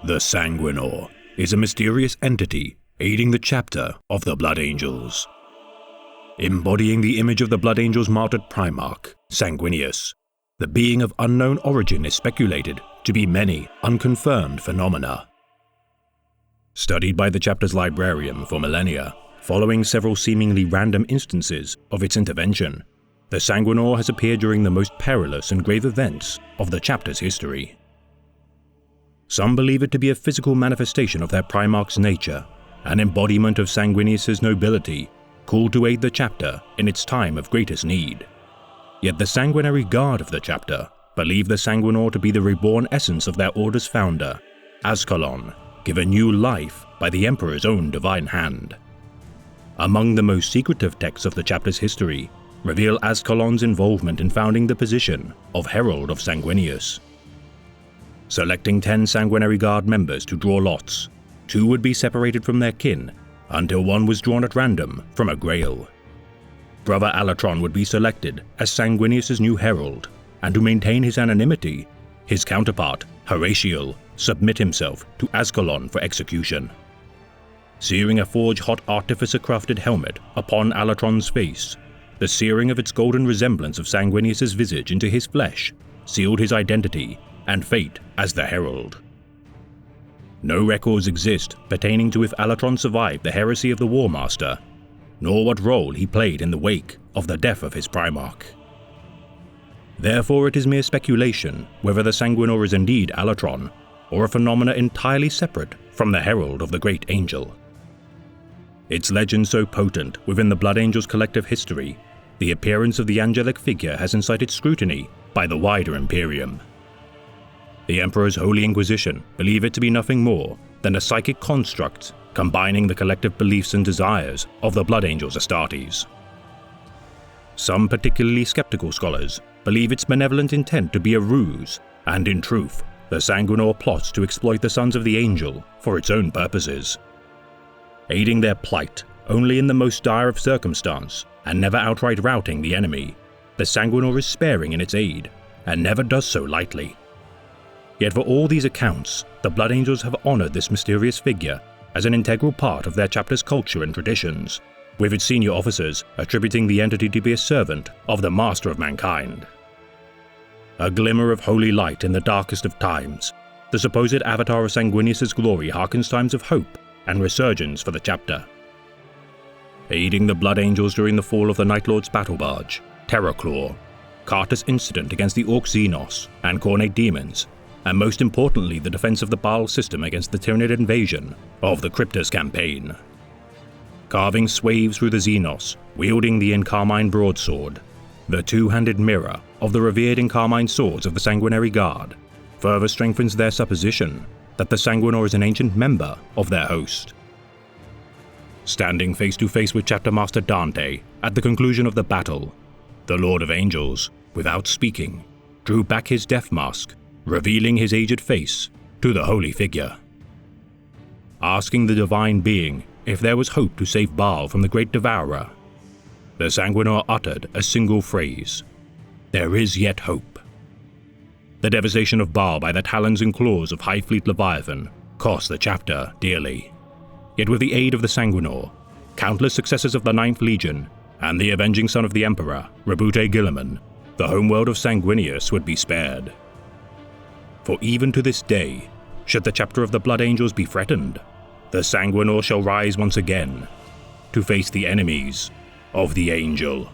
The Sanguinor is a mysterious entity aiding the chapter of the Blood Angels. Embodying the image of the Blood Angels' martyred Primarch, Sanguinius, the being of unknown origin is speculated to be many unconfirmed phenomena. Studied by the chapter's librarian for millennia, following several seemingly random instances of its intervention, the Sanguinor has appeared during the most perilous and grave events of the chapter's history. Some believe it to be a physical manifestation of their Primarch's nature, an embodiment of Sanguinius' nobility, called to aid the chapter in its time of greatest need. Yet the sanguinary guard of the chapter believe the Sanguinor to be the reborn essence of their order's founder, Azkaellon, given new life by the Emperor's own divine hand. Among the most secretive texts of the chapter's history reveal Azkaellon's involvement in founding the position of Herald of Sanguinius. Selecting 10 Sanguinary Guard members to draw lots, 2 would be separated from their kin until one was drawn at random from a Grail. Brother Alatron would be selected as Sanguinius' new herald, and to maintain his anonymity, his counterpart, Horatio, submit himself to Azkaellon for execution. Searing a forge-hot artificer-crafted helmet upon Alatron's face, the searing of its golden resemblance of Sanguinius' visage into his flesh sealed his identity and fate as the Herald. No records exist pertaining to if Alatron survived the heresy of the War Master, nor what role he played in the wake of the death of his Primarch. Therefore it is mere speculation whether the Sanguinor is indeed Alatron, or a phenomena entirely separate from the Herald of the Great Angel. Its legend so potent within the Blood Angels' collective history, the appearance of the angelic figure has incited scrutiny by the wider Imperium. The Emperor's Holy Inquisition believe it to be nothing more than a psychic construct combining the collective beliefs and desires of the Blood Angels Astartes. Some particularly skeptical scholars believe its benevolent intent to be a ruse, and in truth, the Sanguinor plots to exploit the Sons of the Angel for its own purposes. Aiding their plight only in the most dire of circumstance, and never outright routing the enemy, the Sanguinor is sparing in its aid, and never does so lightly. Yet for all these accounts, the Blood Angels have honored this mysterious figure as an integral part of their chapter's culture and traditions, with its senior officers attributing the entity to be a servant of the Master of Mankind. A glimmer of holy light in the darkest of times, the supposed avatar of Sanguinius' glory harkens times of hope and resurgence for the chapter. Aiding the Blood Angels during the fall of the Night Lord's battle barge, Terrorclaw, Carter's incident against the Orc Xenos and Khornate demons, and most importantly the defense of the Baal system against the Tyranid invasion of the Cryptus campaign. Carving swaths through the Xenos, wielding the Incarmine broadsword, the two-handed mirror of the revered Incarmine swords of the Sanguinary Guard, further strengthens their supposition that the Sanguinor is an ancient member of their host. Standing face to face with Chapter Master Dante at the conclusion of the battle, the Lord of Angels, without speaking, drew back his death mask, revealing his aged face to the holy figure. Asking the divine being if there was hope to save Baal from the great devourer, the Sanguinor uttered a single phrase: "There is yet hope." The devastation of Baal by the talons and claws of High Fleet Leviathan cost the chapter dearly. Yet with the aid of the Sanguinor, countless successors of the Ninth Legion, and the avenging son of the Emperor, Rabute Guilliman, the homeworld of Sanguinius would be spared. For even to this day, should the chapter of the Blood Angels be threatened, the Sanguinor shall rise once again to face the enemies of the Angel.